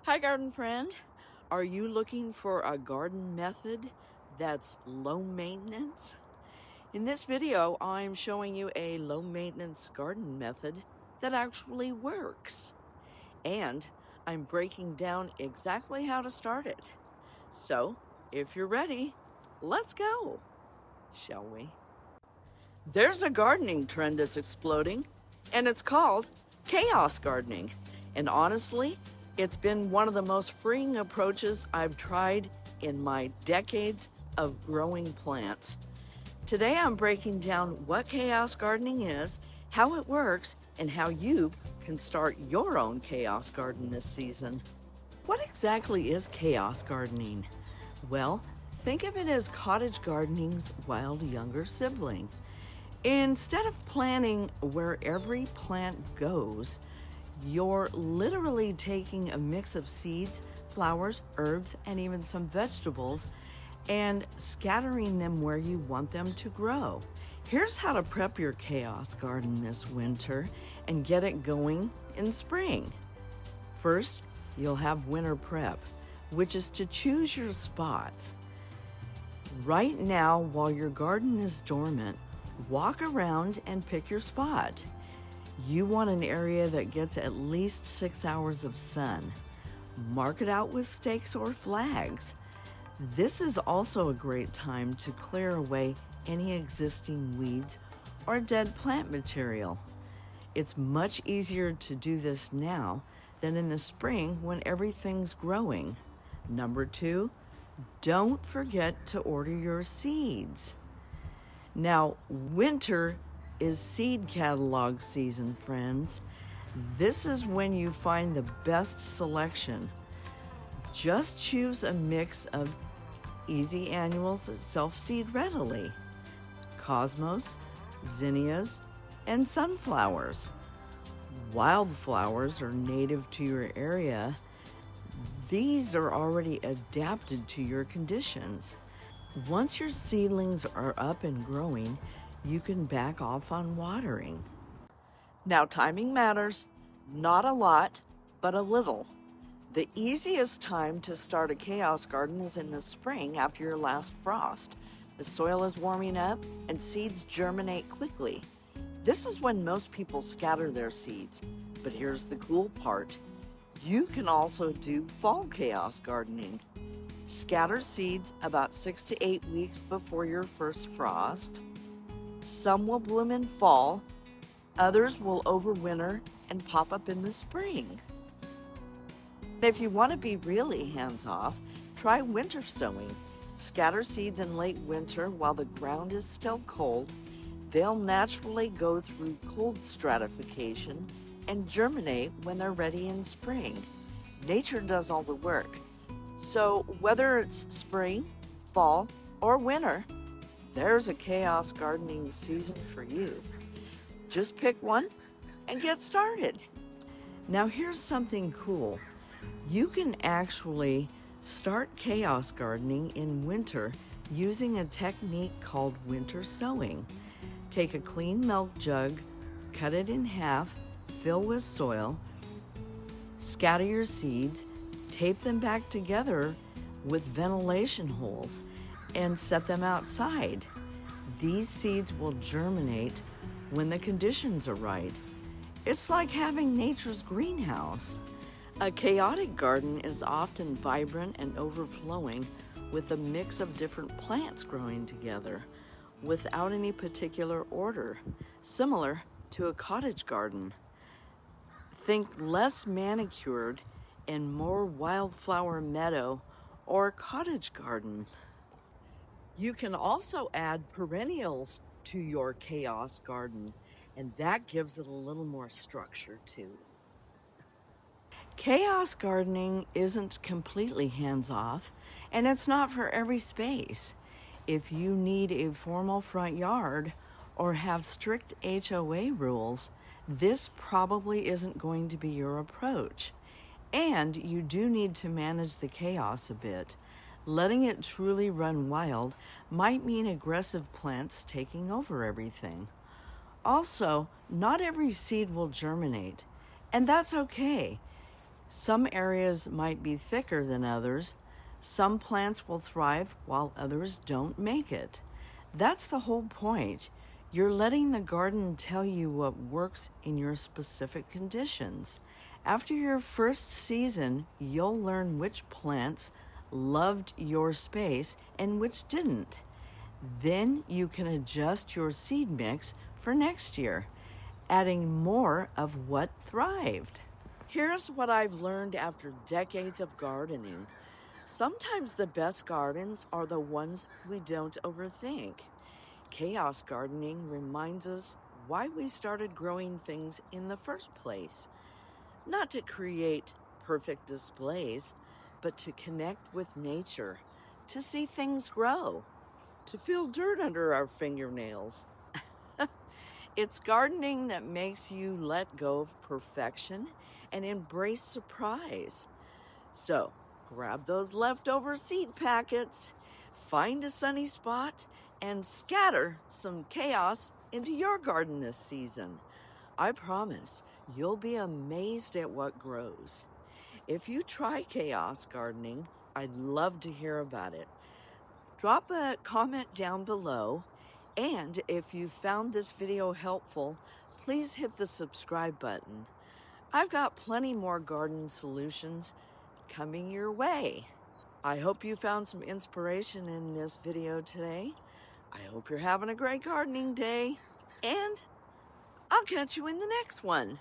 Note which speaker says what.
Speaker 1: Hi garden friend, are you looking for a garden method that's low maintenance? In this video, I'm showing you a low maintenance garden method that actually works. And I'm breaking down exactly how to start it. So if you're ready, let's go, shall we? There's a gardening trend that's exploding, and it's called chaos gardening. And honestly, it's been one of the most freeing approaches I've tried in my decades of growing plants. Today I'm breaking down what chaos gardening is, how it works, and how you can start your own chaos garden this season. What exactly is chaos gardening? Well, think of it as cottage gardening's wild younger sibling. Instead of planning where every plant goes, you're literally taking a mix of seeds, flowers, herbs, and even some vegetables and scattering them where you want them to grow. Here's how to prep your chaos garden this winter and get it going in spring. First, you'll have winter prep, which is to choose your spot. Right now, while your garden is dormant, walk around and pick your spot. You want an area that gets at least 6 hours of sun. Mark it out with stakes or flags. This is also a great time to clear away any existing weeds or dead plant material. It's much easier to do this now than in the spring when everything's growing. Number 2, don't forget to order your seeds. Now, winter is seed catalog season, friends. This is when you find the best selection. Just choose a mix of easy annuals that self-seed readily, cosmos, zinnias, and sunflowers. Wildflowers are native to your area. These are already adapted to your conditions. Once your seedlings are up and growing, you can back off on watering. Now, timing matters, not a lot, but a little. The easiest time to start a chaos garden is in the spring after your last frost. The soil is warming up and seeds germinate quickly. This is when most people scatter their seeds. But here's the cool part. You can also do fall chaos gardening. Scatter seeds about 6 to 8 weeks before your first frost. Some will bloom in fall, others will overwinter and pop up in the spring. If you want to be really hands-off, try winter sowing. Scatter seeds in late winter while the ground is still cold. They'll naturally go through cold stratification and germinate when they're ready in spring. Nature does all the work. So whether it's spring, fall, or winter, there's a chaos gardening season for you. Just pick one and get started. Now here's something cool. You can actually start chaos gardening in winter using a technique called winter sowing. Take a clean milk jug, cut it in half, fill with soil, scatter your seeds, tape them back together with ventilation holes, and set them outside. These seeds will germinate when the conditions are right. It's like having nature's greenhouse. A chaotic garden is often vibrant and overflowing with a mix of different plants growing together without any particular order, similar to a cottage garden. Think less manicured and more wildflower meadow or cottage garden. You can also add perennials to your chaos garden, and that gives it a little more structure too. Chaos gardening isn't completely hands-off, and it's not for every space. If you need a formal front yard or have strict HOA rules, this probably isn't going to be your approach. And you do need to manage the chaos a bit. Letting it truly run wild might mean aggressive plants taking over everything. Also, not every seed will germinate, and that's okay. Some areas might be thicker than others. Some plants will thrive while others don't make it. That's the whole point. You're letting the garden tell you what works in your specific conditions. After your first season, you'll learn which plants loved your space and which didn't. Then you can adjust your seed mix for next year, adding more of what thrived. Here's what I've learned after decades of gardening. Sometimes the best gardens are the ones we don't overthink. Chaos gardening reminds us why we started growing things in the first place. Not to create perfect displays, but to connect with nature, to see things grow, to feel dirt under our fingernails. It's gardening that makes you let go of perfection and embrace surprise. So, grab those leftover seed packets, find a sunny spot, and scatter some chaos into your garden this season. I promise you'll be amazed at what grows. If you try chaos gardening, I'd love to hear about it. Drop a comment down below, and if you found this video helpful, please hit the subscribe button. I've got plenty more garden solutions coming your way. I hope you found some inspiration in this video today. I hope you're having a great gardening day, and I'll catch you in the next one.